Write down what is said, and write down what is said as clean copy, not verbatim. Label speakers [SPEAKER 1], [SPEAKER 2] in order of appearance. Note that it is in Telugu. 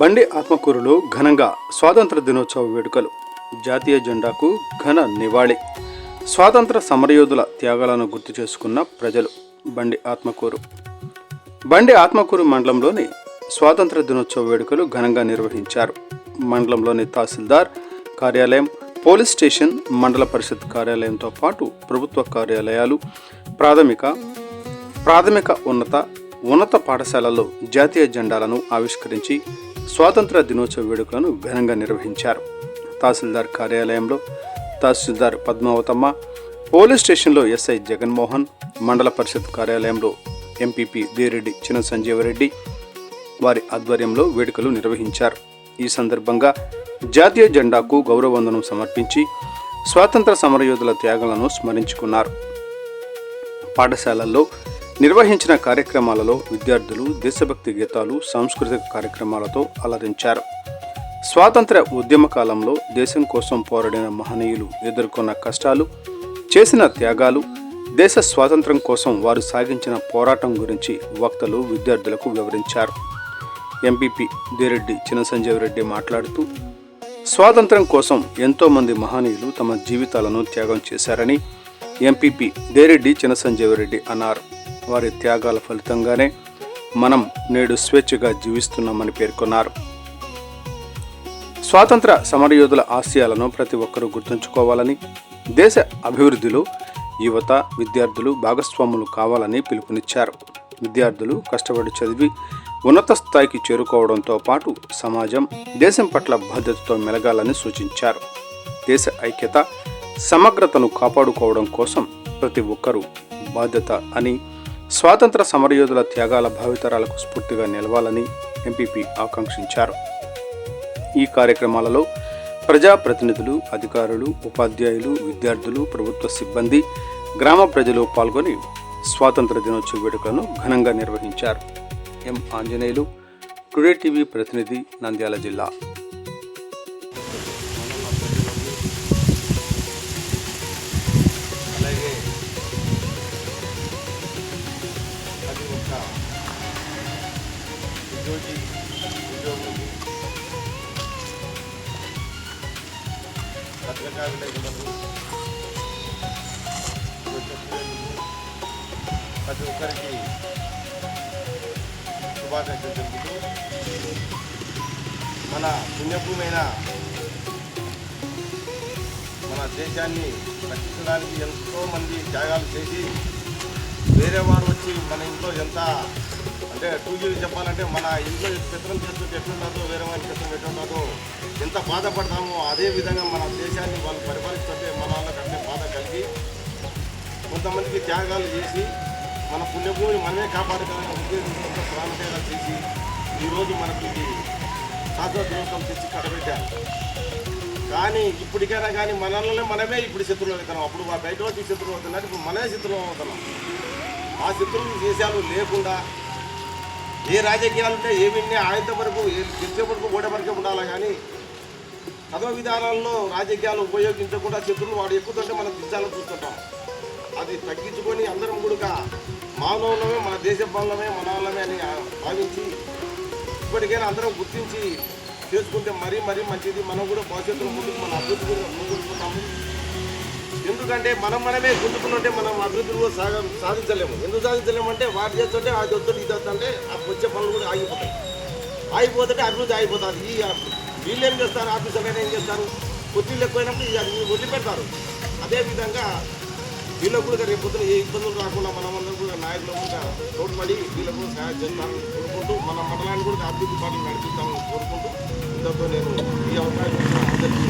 [SPEAKER 1] బండి ఆత్మకూరులో ఘనంగా స్వాతంత్ర దినోత్సవ వేడుకలు. జాతీయ జెండాకు ఘన నివాళి. స్వాతంత్ర సమరయోధుల త్యాగాలను గుర్తు చేసుకున్న ప్రజలు. బండి ఆత్మకూరు మండలంలోని స్వాతంత్ర దినోత్సవ వేడుకలు ఘనంగా నిర్వహించారు. మండలంలోని తహసీల్దార్ కార్యాలయం, పోలీస్ స్టేషన్, మండల పరిషత్ కార్యాలయంతో పాటు ప్రభుత్వ కార్యాలయాలు, ప్రాథమిక ఉన్నత పాఠశాలల్లో జాతీయ జెండాలను ఆవిష్కరించి స్వాతంత్ర దినోత్సవ వేడుకలను ఘనంగా నిర్వహించారు. తహసీల్దార్ కార్యాలయంలో తహసీల్దార్ పద్మావతమ్మ, పోలీస్ స్టేషన్లో ఎస్ఐ జగన్మోహన్, మండల పరిషత్ కార్యాలయంలో ఎంపీపీ దేరెడ్డి చిన్న సంజీవరెడ్డి వారి ఆధ్వర్యంలో వేడుకలు నిర్వహించారు. ఈ సందర్భంగా జాతీయ జెండాకు గౌరవవందనం సమర్పించి స్వాతంత్ర సమరయోధుల త్యాగాలను స్మరించుకున్నారు. పాఠశాలల్లో నిర్వహించిన కార్యక్రమాలలో విద్యార్థులు దేశభక్తి గీతాలు, సాంస్కృతిక కార్యక్రమాలతో అలరించారు. స్వాతంత్ర ఉద్యమ కాలంలో దేశం కోసం పోరాడిన మహనీయులు ఎదుర్కొన్న కష్టాలు, చేసిన త్యాగాలు, దేశ స్వాతంత్రం కోసం వారు సాగించిన పోరాటం గురించి వక్తలు విద్యార్థులకు వివరించారు. ఎంపీపీ దేరెడ్డి చిన్న సంజీవరెడ్డి మాట్లాడుతూ, స్వాతంత్రం కోసం ఎంతోమంది మహనీయులు తమ జీవితాలను త్యాగం చేశారని ఎంపీపీ దేరెడ్డి చిన్న సంజీవరెడ్డి అన్నారు. వారి త్యాగాల ఫలితంగానే మనం నేడు స్వేచ్ఛగా జీవిస్తున్నామని పేర్కొన్నారు. స్వాతంత్ర సమరయోధుల ఆశయాలను ప్రతి ఒక్కరూ గుర్తుంచుకోవాలని, దేశ అభివృద్ధిలో యువత, విద్యార్థులు భాగస్వాములు కావాలని పిలుపునిచ్చారు. విద్యార్థులు కష్టపడి చదివి ఉన్నత స్థాయికి చేరుకోవడంతో పాటు సమాజం, దేశం పట్ల బాధ్యతతో మెలగాలని సూచించారు. దేశ ఐక్యత, సమగ్రతను కాపాడుకోవడం కోసం ప్రతి ఒక్కరూ బాధ్యత అని, స్వాతంత్ర సమరయోధుల త్యాగాల భావితరాలకు స్ఫూర్తిగా నిలవాలని ఎంపీపీ ఆకాంక్షించారు. ఈ కార్యక్రమాలలో ప్రజాప్రతినిధులు, అధికారులు, ఉపాధ్యాయులు, విద్యార్థులు, ప్రభుత్వ సిబ్బంది, గ్రామ ప్రజలు పాల్గొని స్వాతంత్ర దినోత్సవ వేడుకలను ఘనంగా నిర్వహించారు. ఎం ఆంజనేయులు, టుడే టీవీ ప్రతినిధి, నంద్యాల జిల్లా.
[SPEAKER 2] పత్రికా విలేకరులకు, ప్రతి ఒక్కరికి శుభాకాంక్షలు తెలుపుతూ, మన పుణ్యభూమైన మన దేశాన్ని రక్షించడానికి ఎంతోమంది త్యాగాలు చేసి వేరే వారు వచ్చి మన ఇంట్లో ఎంత అంటే 2G చెప్పాలంటే మన ఇంట్లో చిత్రం చేస్తుంటే ఎట్లుంటుందో, వేరే వారి చిత్రం ఎట్లుంటుందో ఎంత బాధపడతామో అదే విధంగా మన దేశాన్ని వాళ్ళు పరిపాలిస్తుంటే మన వాళ్ళకి అట్లే బాధ కలిగి కొంతమందికి త్యాగాలు చేసి మన పుణ్యభూమిని మనమే కాపాడుకోవాలని ఉద్దేశంతో ప్రాణత్యాగాలు చేసి ఈరోజు మనకి శాశ్వత దినోత్సవం తెచ్చి కట్టబెట్టారు. కానీ ఇప్పటికైనా కానీ మనల్ని మనమే ఇప్పుడు శత్రువులు అవుతున్నాం. అప్పుడు బయట వచ్చి శత్రువులు అవుతున్నారు, ఇప్పుడు మనమే శత్రువులు అవుతున్నాం. ఆ శత్రువులు దేశాలు లేకుండా ఏ రాజకీయాలు ఉంటే ఏమిన్నా ఆయనతో వరకు గెలిచే వరకు ఓడే వరకే ఉండాలి. కానీ చదువు విధానాల్లో రాజకీయాలు ఉపయోగించకుండా శత్రువులు వాడు ఎక్కుతుంటే మనం దించాలని చూస్తుంటాం. అది తగ్గించుకొని అందరం కూడా మానవులమే, మన దేశ పనులమే, మన వాళ్ళమే అని భావించి ఇప్పటికైనా అందరం గుర్తించి చేసుకుంటే మరీ మంచిది. మనం కూడా భవిష్యత్తులో ముందుకు మన అభివృద్ధి కూడా ముందుకుంటాము. ఎందుకంటే మనమే గుర్తుకుంటే మనం అభివృద్ధి కూడా సాధించలేము. ఎందుకు సాధించలేము అంటే వాడు చేస్తుంటే అది వద్దు ఇది వద్దంటే ఆ వచ్చే పనులు కూడా ఆగిపోతుంటే అభివృద్ధి ఆగిపోతుంది. వీళ్ళు ఏం చేస్తారు, ఆఫీసర్లు ఏం చేస్తారు, ఒత్తిళ్ళు ఎక్కువైనప్పుడు అది వదిలిపెడతారు. అదేవిధంగా వీళ్ళకు కూడా రేపు పొద్దున ఏ ఇబ్బందులు రాకుండా మనమందరం కూడా నాయకులు కూడా తోడ్పడి వీళ్ళకు సహాయం చేస్తామని కోరుకుంటూ మన మండలాన్ని కూడా అభివృద్ధి పాటలు నడిపిస్తామని కోరుకుంటూ ఇంతతో నేను ఈ అవకాశం అందరికీ